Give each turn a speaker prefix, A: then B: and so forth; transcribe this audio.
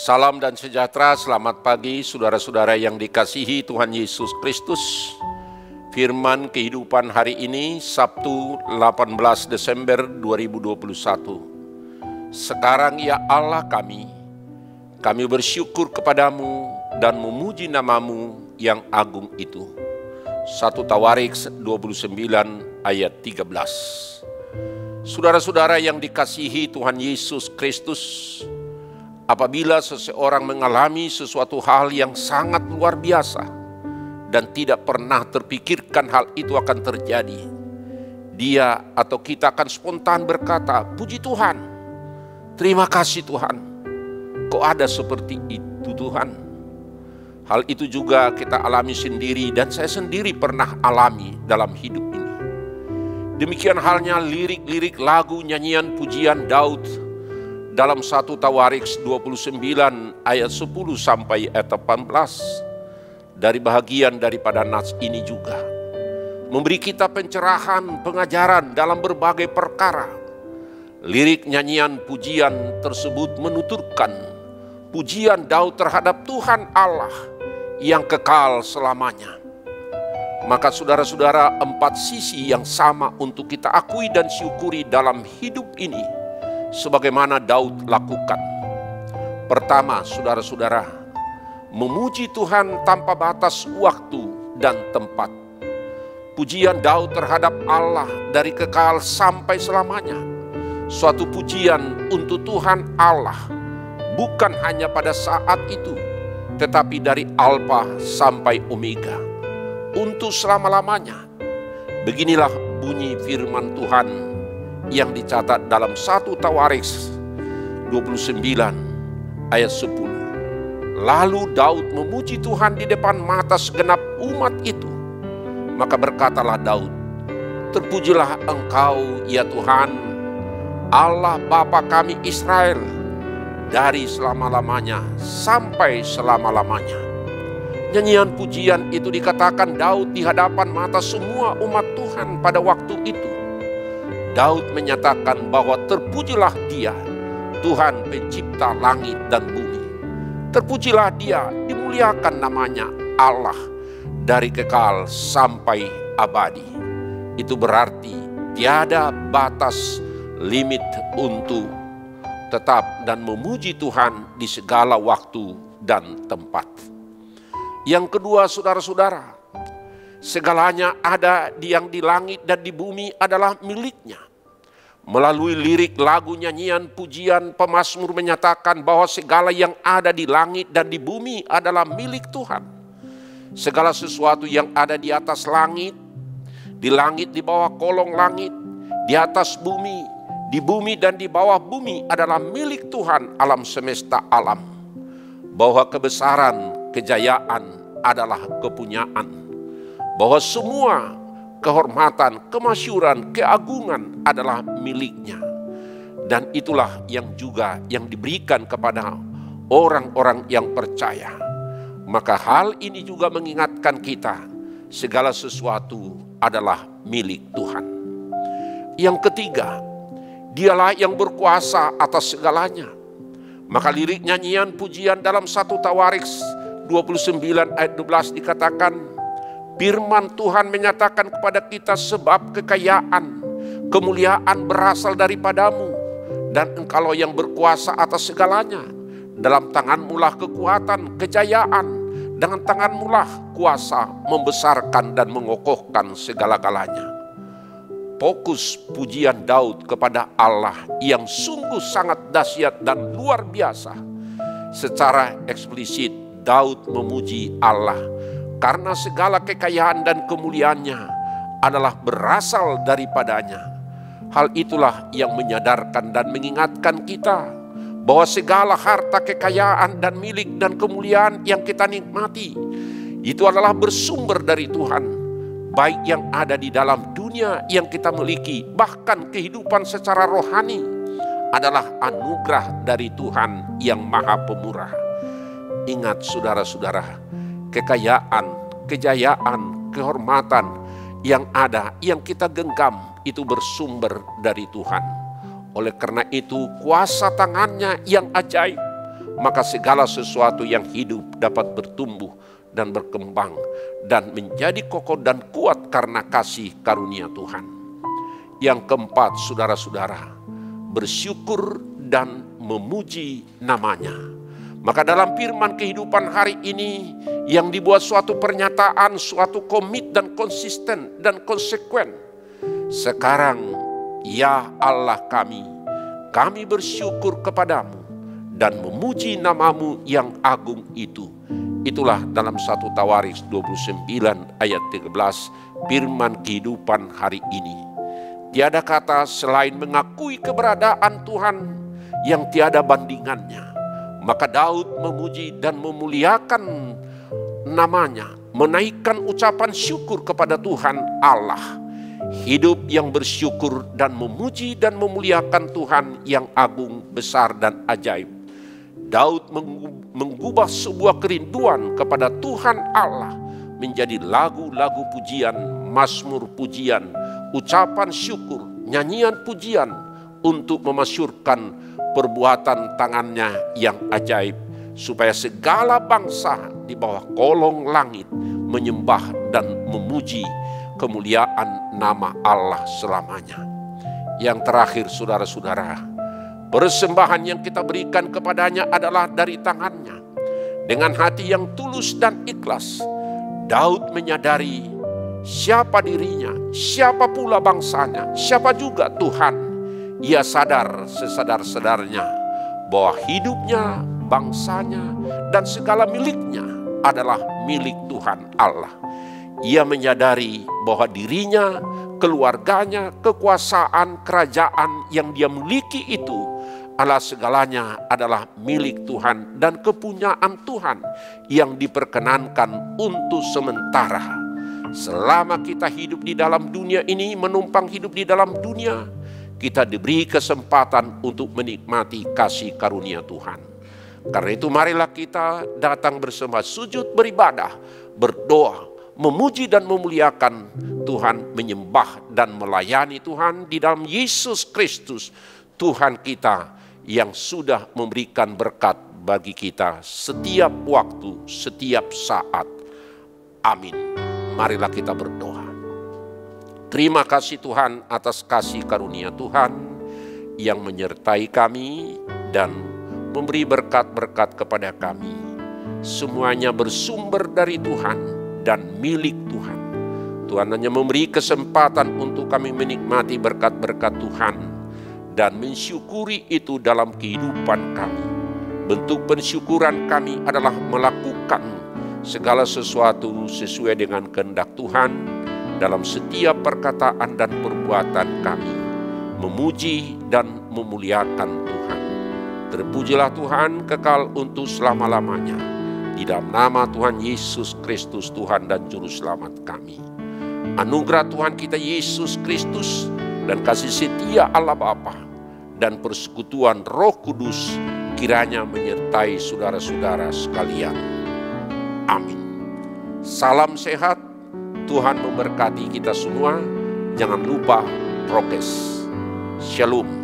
A: Salam dan sejahtera, selamat pagi saudara-saudara yang dikasihi Tuhan Yesus Kristus. Firman kehidupan hari ini Sabtu 18 Desember 2021. Sekarang ya Allah kami bersyukur kepadamu dan memuji namamu yang agung itu. 1 Tawarik 29 ayat 13. Saudara-saudara yang dikasihi Tuhan Yesus Kristus, apabila seseorang mengalami sesuatu hal yang sangat luar biasa dan tidak pernah terpikirkan hal itu akan terjadi, dia atau kita akan spontan berkata, "Puji Tuhan, terima kasih Tuhan, kok ada seperti itu Tuhan." Hal itu juga kita alami sendiri dan saya sendiri pernah alami dalam hidup ini. Demikian halnya lirik-lirik lagu nyanyian pujian Daud dalam 1 Tawarik 29 ayat 10 sampai ayat 18. Dari bahagian daripada nas ini juga memberi kita pencerahan, pengajaran dalam berbagai perkara. Lirik nyanyian pujian tersebut menuturkan pujian Daud terhadap Tuhan Allah yang kekal selamanya. Maka saudara-saudara, 4 sisi yang sama untuk kita akui dan syukuri dalam hidup ini sebagaimana Daud lakukan. Pertama, saudara-saudara, memuji Tuhan tanpa batas waktu dan tempat. Pujian Daud terhadap Allah dari kekal sampai selamanya. Suatu pujian untuk Tuhan Allah, bukan hanya pada saat itu, tetapi dari Alfa sampai Omega, untuk selama-lamanya. Beginilah bunyi firman Tuhan yang dicatat dalam 1 Tawarik 29 ayat 10. Lalu Daud memuji Tuhan di depan mata segenap umat itu. Maka berkatalah Daud, "Terpujilah Engkau ya Tuhan, Allah Bapa kami Israel, dari selama-lamanya sampai selama-lamanya." Nyanyian pujian itu dikatakan Daud di hadapan mata semua umat Tuhan pada waktu itu. Daud menyatakan bahwa terpujilah Dia, Tuhan pencipta langit dan bumi. Terpujilah Dia, dimuliakan namanya Allah dari kekal sampai abadi. Itu berarti tiada batas limit untuk tetap dan memuji Tuhan di segala waktu dan tempat. Yang kedua, saudara-saudara, segalanya ada yang di langit dan di bumi adalah miliknya. Melalui lirik lagu nyanyian pujian, pemazmur menyatakan bahwa segala yang ada di langit dan di bumi adalah milik Tuhan. Segala sesuatu yang ada di atas langit di bawah kolong langit, di atas bumi, di bumi dan di bawah bumi adalah milik Tuhan alam semesta alam. Bahwa kebesaran, kejayaan adalah kepunyaan. Bahwa semua kehormatan, kemasyuran, keagungan adalah miliknya. Dan itulah yang juga yang diberikan kepada orang-orang yang percaya. Maka hal ini juga mengingatkan kita, segala sesuatu adalah milik Tuhan. Yang ketiga, Dialah yang berkuasa atas segalanya. Maka lirik nyanyian pujian dalam 1 Tawarik 29 ayat 12 dikatakan, firman Tuhan menyatakan kepada kita, sebab kekayaan, kemuliaan berasal daripadamu, dan Engkaulah yang berkuasa atas segalanya. Dalam tanganmu lah kekuatan, kejayaan, dengan tanganmu lah kuasa membesarkan dan mengokohkan segala-galanya. Fokus pujian Daud kepada Allah yang sungguh sangat dahsyat dan luar biasa. Secara eksplisit Daud memuji Allah karena segala kekayaan dan kemuliaannya adalah berasal daripadanya. Hal itulah yang menyadarkan dan mengingatkan kita bahwa segala harta kekayaan dan milik dan kemuliaan yang kita nikmati itu adalah bersumber dari Tuhan. Baik yang ada di dalam dunia yang kita miliki, bahkan kehidupan secara rohani adalah anugerah dari Tuhan yang Maha Pemurah. Ingat saudara-saudara, kekayaan, kejayaan, kehormatan yang ada, yang kita genggam itu bersumber dari Tuhan. Oleh karena itu kuasa tangannya yang ajaib maka segala sesuatu yang hidup dapat bertumbuh dan berkembang dan menjadi kokoh dan kuat karena kasih karunia Tuhan. Yang keempat, saudara-saudara, bersyukur dan memuji namanya. Maka dalam firman kehidupan hari ini yang dibuat suatu pernyataan, suatu komit dan konsisten dan konsekuen. Sekarang, ya Allah kami bersyukur kepadamu dan memuji namamu yang agung itu. Itulah dalam 1 Tawarik 29 ayat 13 firman kehidupan hari ini. Tiada kata selain mengakui keberadaan Tuhan yang tiada bandingannya. Maka Daud memuji dan memuliakan namanya, menaikkan ucapan syukur kepada Tuhan Allah. Hidup yang bersyukur dan memuji dan memuliakan Tuhan yang agung, besar dan ajaib. Daud mengubah sebuah kerinduan kepada Tuhan Allah menjadi lagu-lagu pujian, mazmur pujian, ucapan syukur, nyanyian pujian untuk memasyurkan perbuatan tangannya yang ajaib, supaya segala bangsa di bawah kolong langit menyembah dan memuji kemuliaan nama Allah selamanya. Yang terakhir, saudara-saudara, persembahan yang kita berikan kepadanya adalah dari tangannya. Dengan hati yang tulus dan ikhlas, Daud menyadari siapa dirinya, siapa pula bangsanya, siapa juga Tuhan. Ia sadar sesadar-sadarnya bahwa hidupnya, bangsanya, dan segala miliknya adalah milik Tuhan Allah. Ia menyadari bahwa dirinya, keluarganya, kekuasaan, kerajaan yang dia miliki itu adalah segalanya adalah milik Tuhan dan kepunyaan Tuhan yang diperkenankan untuk sementara. Selama kita hidup di dalam dunia ini, menumpang hidup di dalam dunia, kita diberi kesempatan untuk menikmati kasih karunia Tuhan. Karena itu marilah kita datang bersembah, sujud, beribadah, berdoa, memuji dan memuliakan Tuhan, menyembah dan melayani Tuhan di dalam Yesus Kristus, Tuhan kita yang sudah memberikan berkat bagi kita setiap waktu, setiap saat. Amin. Marilah kita berdoa. Terima kasih Tuhan atas kasih karunia Tuhan yang menyertai kami dan memberi berkat-berkat kepada kami. Semuanya bersumber dari Tuhan dan milik Tuhan. Tuhan hanya memberi kesempatan untuk kami menikmati berkat-berkat Tuhan dan mensyukuri itu dalam kehidupan kami. Bentuk pensyukuran kami adalah melakukan segala sesuatu sesuai dengan kehendak Tuhan dalam setiap perkataan dan perbuatan kami, memuji dan memuliakan Tuhan. Terpujilah Tuhan kekal untuk selama-lamanya. Di dalam nama Tuhan Yesus Kristus, Tuhan dan Juru Selamat kami. Anugerah Tuhan kita Yesus Kristus dan kasih setia Allah Bapa dan persekutuan Roh Kudus kiranya menyertai saudara-saudara sekalian. Amin. Salam sehat. Tuhan memberkati kita semua. Jangan lupa prokes. Shalom.